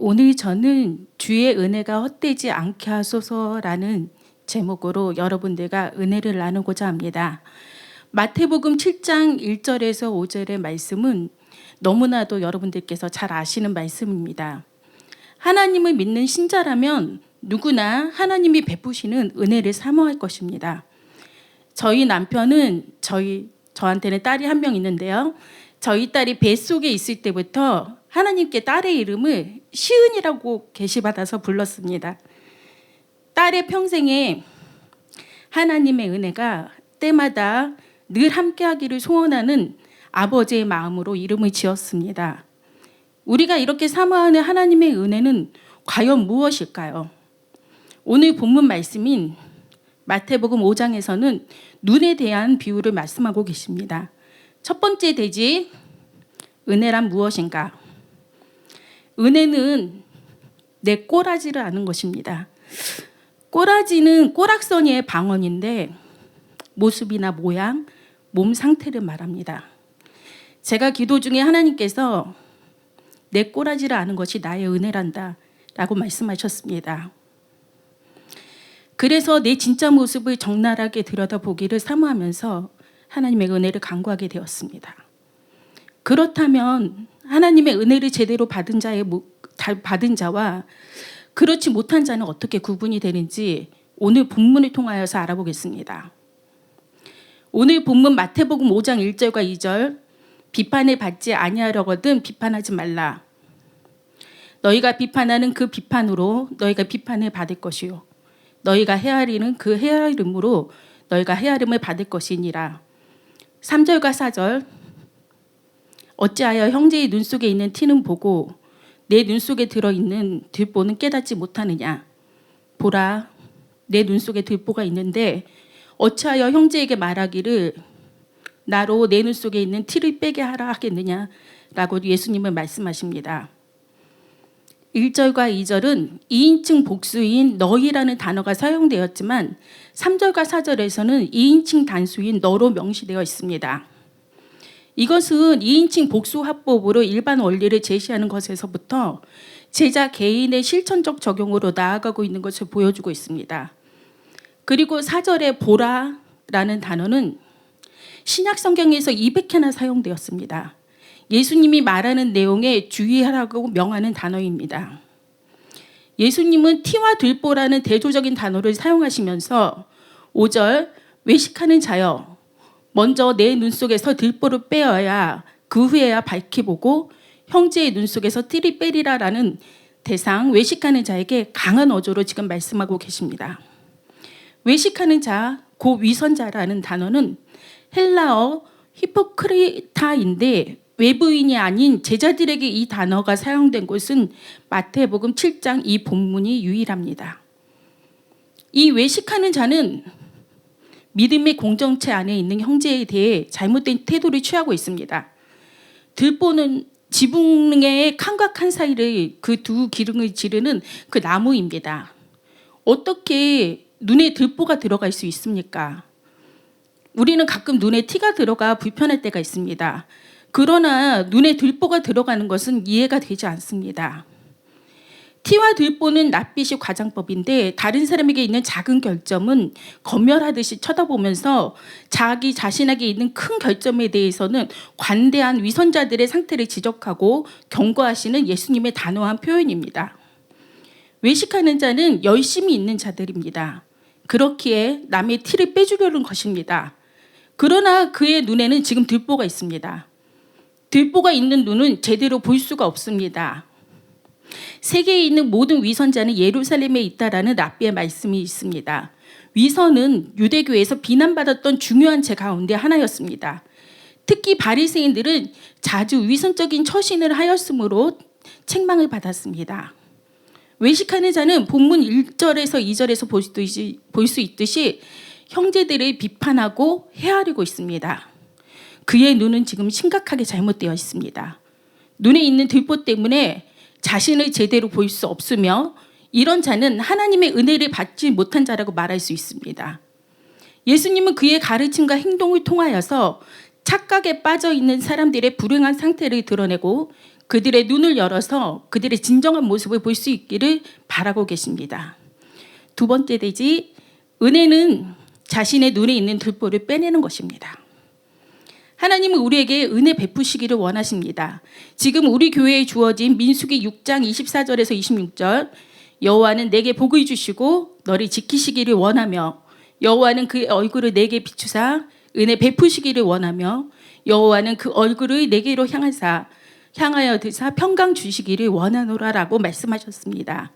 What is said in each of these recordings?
오늘 저는 주의 은혜가 헛되지 않게 하소서라는 제목으로 여러분들과 은혜를 나누고자 합니다. 마태복음 7장 1절에서 5절의 말씀은 너무나도 여러분들께서 잘 아시는 말씀입니다. 하나님을 믿는 신자라면 누구나 하나님이 베푸시는 은혜를 사모할 것입니다. 저희 남편은 저한테는 딸이 한 명 있는데요. 저희 딸이 뱃속에 있을 때부터 하나님께 딸의 이름을 시은이라고 계시받아서 불렀습니다. 딸의 평생에 하나님의 은혜가 때마다 늘 함께하기를 소원하는 아버지의 마음으로 이름을 지었습니다. 우리가 이렇게 사모하는 하나님의 은혜는 과연 무엇일까요? 오늘 본문 말씀인 마태복음 5장에서는 눈에 대한 비유를 말씀하고 계십니다. 첫 번째 대지, 은혜란 무엇인가? 은혜는 내 꼬라지를 아는 것입니다. 꼬라지는 꼬락서니의 방언인데 모습이나 모양, 몸 상태를 말합니다. 제가 기도 중에 하나님께서 내 꼬라지를 아는 것이 나의 은혜란다 라고 말씀하셨습니다. 그래서 내 진짜 모습을 적나라하게 들여다보기를 사모하면서 하나님의 은혜를 간구하게 되었습니다. 그렇다면 하나님의 은혜를 제대로 받은 자와 그렇지 못한 자는 어떻게 구분이 되는지 오늘 본문을 통하여서 알아보겠습니다. 오늘 본문 마태복음 5장 1절과 2절, 비판을 받지 아니하려거든 비판하지 말라. 너희가 비판하는 그 비판으로 너희가 비판을 받을 것이요 너희가 헤아리는 그 헤아림으로 너희가 헤아림을 받을 것이니라. 3절과 4절, 어찌하여 형제의 눈 속에 있는 티는 보고 내 눈 속에 들어있는 들보는 깨닫지 못하느냐. 보라, 내 눈 속에 들보가 있는데 어찌하여 형제에게 말하기를 나로 내 눈 속에 있는 티를 빼게 하라 하겠느냐 라고 예수님은 말씀하십니다. 1절과 2절은 2인칭 복수인 너희라는 단어가 사용되었지만 3절과 4절에서는 2인칭 단수인 너로 명시되어 있습니다. 이것은 2인칭 복수 화법으로 일반 원리를 제시하는 것에서부터 제자 개인의 실천적 적용으로 나아가고 있는 것을 보여주고 있습니다. 그리고 4절에 보라라는 단어는 신약 성경에서 200회나 사용되었습니다. 예수님이 말하는 내용에 주의하라고 명하는 단어입니다. 예수님은 티와 들보라는 대조적인 단어를 사용하시면서 5절, 외식하는 자여, 먼저 내 눈 속에서 들보를 빼어야 그 후에야 밝히 보고 형제의 눈 속에서 띠를 빼리라라는 대상, 외식하는 자에게 강한 어조로 지금 말씀하고 계십니다. 외식하는 자, 고 위선자라는 단어는 헬라어 히포크리타인데 외부인이 아닌 제자들에게 이 단어가 사용된 곳은 마태복음 7장 이 본문이 유일합니다. 이 외식하는 자는 믿음의 공동체 안에 있는 형제에 대해 잘못된 태도를 취하고 있습니다. 들보는 지붕의 칸과 칸 사이를 그 두 기둥을 지르는 그 나무입니다. 어떻게 눈에 들보가 들어갈 수 있습니까? 우리는 가끔 눈에 티가 들어가 불편할 때가 있습니다. 그러나 눈에 들보가 들어가는 것은 이해가 되지 않습니다. 티와 들보는 낯빛이 과장법인데 다른 사람에게 있는 작은 결점은 검열하듯이 쳐다보면서 자기 자신에게 있는 큰 결점에 대해서는 관대한 위선자들의 상태를 지적하고 경고하시는 예수님의 단호한 표현입니다. 외식하는 자는 열심히 있는 자들입니다. 그렇기에 남의 티를 빼주려는 것입니다. 그러나 그의 눈에는 지금 들보가 있습니다. 들보가 있는 눈은 제대로 볼 수가 없습니다. 세계에 있는 모든 위선자는 예루살렘에 있다라는 랍비의 말씀이 있습니다. 위선은 유대교에서 비난받았던 중요한 죄 가운데 하나였습니다. 특히 바리새인들은 자주 위선적인 처신을 하였으므로 책망을 받았습니다. 외식하는 자는 본문 1절에서 2절에서 볼 수 있듯이 형제들을 비판하고 헤아리고 있습니다. 그의 눈은 지금 심각하게 잘못되어 있습니다. 눈에 있는 들보 때문에 자신을 제대로 볼 수 없으며 이런 자는 하나님의 은혜를 받지 못한 자라고 말할 수 있습니다. 예수님은 그의 가르침과 행동을 통하여서 착각에 빠져 있는 사람들의 불행한 상태를 드러내고 그들의 눈을 열어서 그들의 진정한 모습을 볼 수 있기를 바라고 계십니다. 두 번째 대지, 은혜는 자신의 눈에 있는 들보를 빼내는 것입니다. 하나님은 우리에게 은혜 베푸시기를 원하십니다. 지금 우리 교회에 주어진 민수기 6장 24절에서 26절, 여호와는 내게 복을 주시고 너를 지키시기를 원하며 여호와는 그 얼굴을 내게 비추사 은혜 베푸시기를 원하며 여호와는 그 얼굴을 내게로 향하여 드사 평강 주시기를 원하노라라고 말씀하셨습니다.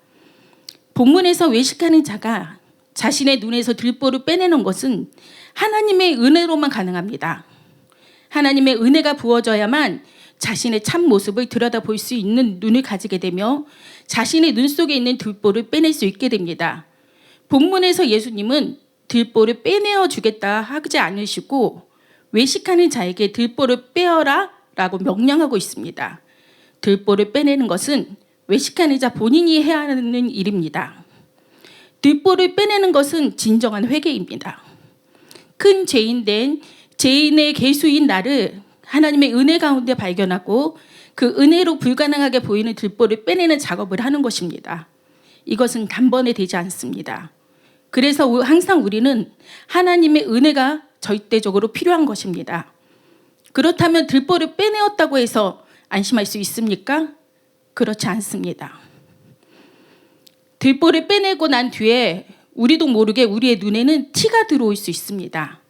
본문에서 외식하는 자가 자신의 눈에서 들보를 빼내는 것은 하나님의 은혜로만 가능합니다. 하나님의 은혜가 부어져야만 자신의 참 모습을 들여다볼 수 있는 눈을 가지게 되며 자신의 눈 속에 있는 들보를 빼낼 수 있게 됩니다. 본문에서 예수님은 들보를 빼내어 주겠다 하지 않으시고 외식하는 자에게 들보를 빼어라 라고 명령하고 있습니다. 들보를 빼내는 것은 외식하는 자 본인이 해야 하는 일입니다. 들보를 빼내는 것은 진정한 회개입니다. 큰 죄인 된 죄인의 계수인 나를 하나님의 은혜 가운데 발견하고 그 은혜로 불가능하게 보이는 들보를 빼내는 작업을 하는 것입니다. 이것은 단번에 되지 않습니다. 그래서 항상 우리는 하나님의 은혜가 절대적으로 필요한 것입니다. 그렇다면 들보를 빼내었다고 해서 안심할 수 있습니까? 그렇지 않습니다. 들보를 빼내고 난 뒤에 우리도 모르게 우리의 눈에는 티가 들어올 수 있습니다.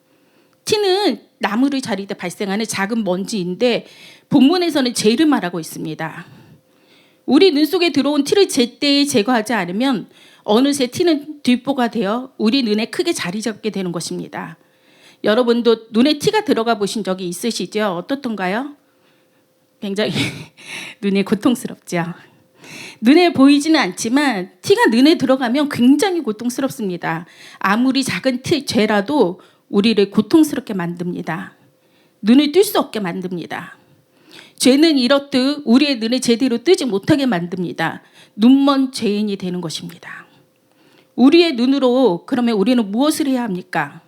티는 나무를 자를 때 발생하는 작은 먼지인데 본문에서는 재를 말하고 있습니다. 우리 눈 속에 들어온 티를 제때 제거하지 않으면 어느새 티는 들보가 되어 우리 눈에 크게 자리 잡게 되는 것입니다. 여러분도 눈에 티가 들어가 보신 적이 있으시죠? 어떻던가요? 굉장히 눈이 고통스럽죠. 눈에 보이지는 않지만 티가 눈에 들어가면 굉장히 고통스럽습니다. 아무리 작은 죄라도 우리를 고통스럽게 만듭니다. 눈을 뜰 수 없게 만듭니다. 죄는 이렇듯 우리의 눈을 제대로 뜨지 못하게 만듭니다. 눈먼 죄인이 되는 것입니다. 우리의 눈으로 그러면 우리는 무엇을 해야 합니까?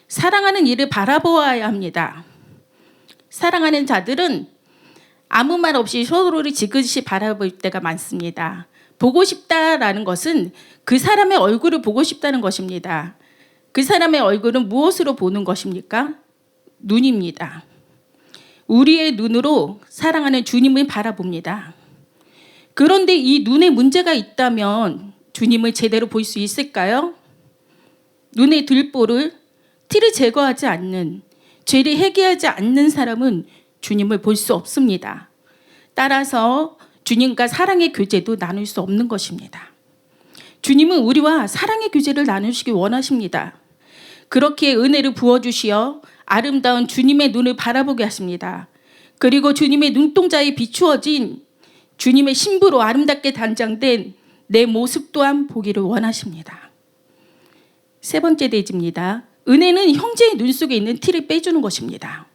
사랑하는 이를 바라보아야 합니다. 사랑하는 자들은 아무 말 없이 서로를 지그시 바라볼 때가 많습니다. 보고 싶다라는 것은 그 사람의 얼굴을 보고 싶다는 것입니다. 그 사람의 얼굴은 무엇으로 보는 것입니까? 눈입니다. 우리의 눈으로 사랑하는 주님을 바라봅니다. 그런데 이 눈에 문제가 있다면 주님을 제대로 볼 수 있을까요? 눈의 들보를 티를 제거하지 않는, 죄를 회개하지 않는 사람은 주님을 볼 수 없습니다. 따라서 주님과 사랑의 교제도 나눌 수 없는 것입니다. 주님은 우리와 사랑의 교제를 나누시기 원하십니다. 그렇게 은혜를 부어주시어 아름다운 주님의 눈을 바라보게 하십니다. 그리고 주님의 눈동자에 비추어진 주님의 신부로 아름답게 단장된 내 모습 또한 보기를 원하십니다. 세 번째 대지입니다. 은혜는 형제의 눈 속에 있는 티를 빼주는 것입니다.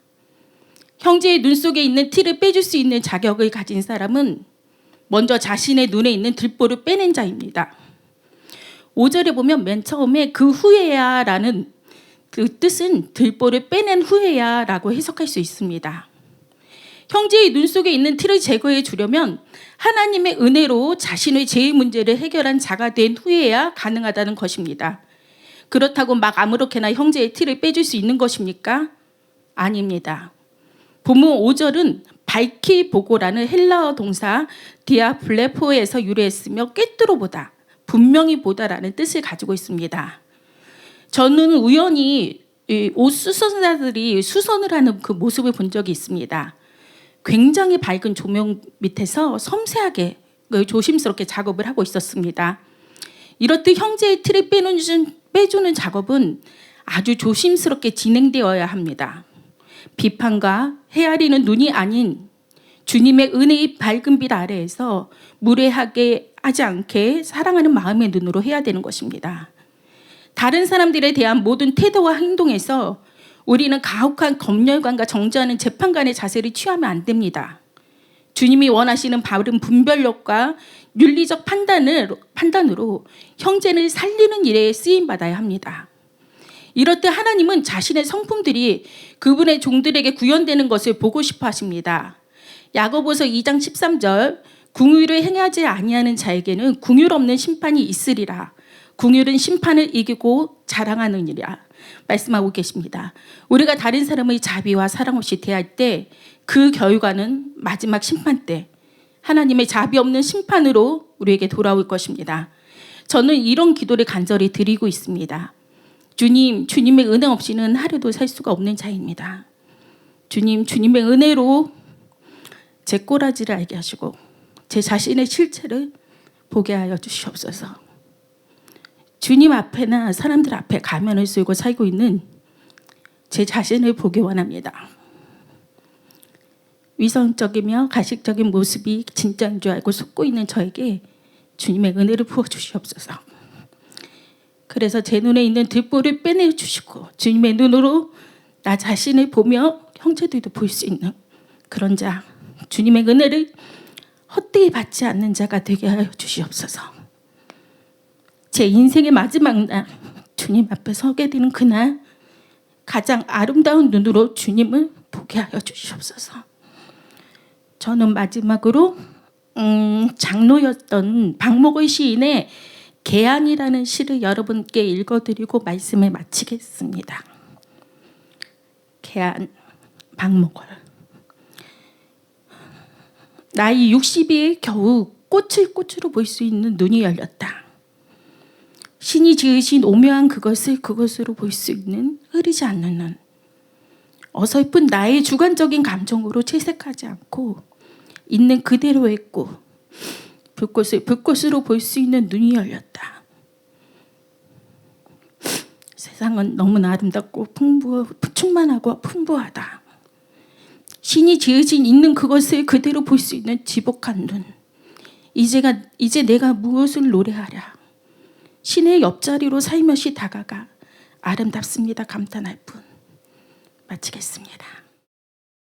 형제의 눈 속에 있는 티를 빼줄 수 있는 자격을 가진 사람은 먼저 자신의 눈에 있는 들보를 빼낸 자입니다. 5절에 보면 맨 처음에 그 후에야 라는 그 뜻은 들보를 빼낸 후에야 라고 해석할 수 있습니다. 형제의 눈 속에 있는 티를 제거해 주려면 하나님의 은혜로 자신의 죄의 문제를 해결한 자가 된 후에야 가능하다는 것입니다. 그렇다고 막 아무렇게나 형제의 티를 빼줄 수 있는 것입니까? 아닙니다. 본문 5절은 밝히 보고라는 헬라어 동사 디아블레포에서 유래했으며 꿰뚫어 보다, 분명히 보다라는 뜻을 가지고 있습니다. 저는 우연히 옷 수선자들이 수선을 하는 그 모습을 본 적이 있습니다. 굉장히 밝은 조명 밑에서 섬세하게 조심스럽게 작업을 하고 있었습니다. 이렇듯 형제의 티를 빼주는 작업은 아주 조심스럽게 진행되어야 합니다. 비판과 헤아리는 눈이 아닌 주님의 은혜의 밝은 빛 아래에서 무례하게 하지 않게 사랑하는 마음의 눈으로 해야 되는 것입니다. 다른 사람들에 대한 모든 태도와 행동에서 우리는 가혹한 검열관과 정죄하는 재판관의 자세를 취하면 안 됩니다. 주님이 원하시는 바른 분별력과 윤리적 판단으로 형제를 살리는 일에 쓰임받아야 합니다. 이럴 때 하나님은 자신의 성품들이 그분의 종들에게 구현되는 것을 보고 싶어 하십니다. 야고보서 2장 13절 궁휼을 행하지 아니하는 자에게는 궁휼 없는 심판이 있으리라. 궁휼은 심판을 이기고 자랑하느니라 말씀하고 계십니다. 우리가 다른 사람의 자비와 사랑 없이 대할 때 그 결과는 마지막 심판 때 하나님의 자비 없는 심판으로 우리에게 돌아올 것입니다. 저는 이런 기도를 간절히 드리고 있습니다. 주님, 주님의 은혜 없이는 하루도 살 수가 없는 자입니다. 주님, 주님의 은혜로 제 꼬라지를 알게 하시고 제 자신의 실체를 보게 하여 주시옵소서. 주님 앞에나 사람들 앞에 가면을 쓰고 살고 있는 제 자신을 보기 원합니다. 위선적이며 가식적인 모습이 진짜인 줄 알고 속고 있는 저에게 주님의 은혜를 부어주시옵소서. 그래서 제 눈에 있는 들보를 빼내주시고 주님의 눈으로 나 자신을 보며 형제들도 볼 수 있는 그런 자, 주님의 은혜를 헛되이 받지 않는 자가 되게 하여 주시옵소서. 제 인생의 마지막 날 주님 앞에 서게 되는 그날 가장 아름다운 눈으로 주님을 보게 하여 주시옵소서. 저는 마지막으로 장로였던 박목의 시인의 개안이라는 시를 여러분께 읽어드리고 말씀을 마치겠습니다. 개안, 박목월. 나이 60이 겨우 꽃을 꽃으로 볼 수 있는 눈이 열렸다. 신이 지으신 오묘한 그것으로 볼 수 있는 흐르지 않는 눈. 어설픈 나의 주관적인 감정으로 채색하지 않고 있는 그대로 했고 불꽃을 불꽃으로 볼 수 있는 눈이 열렸다. 세상은 너무나 아름답고 충만하고 풍부하다. 신이 지으신 있는 그것을 그대로 볼 수 있는 지복한 눈. 이제 내가 무엇을 노래하랴. 신의 옆자리로 살며시 다가가 아름답습니다 감탄할 뿐. 마치겠습니다.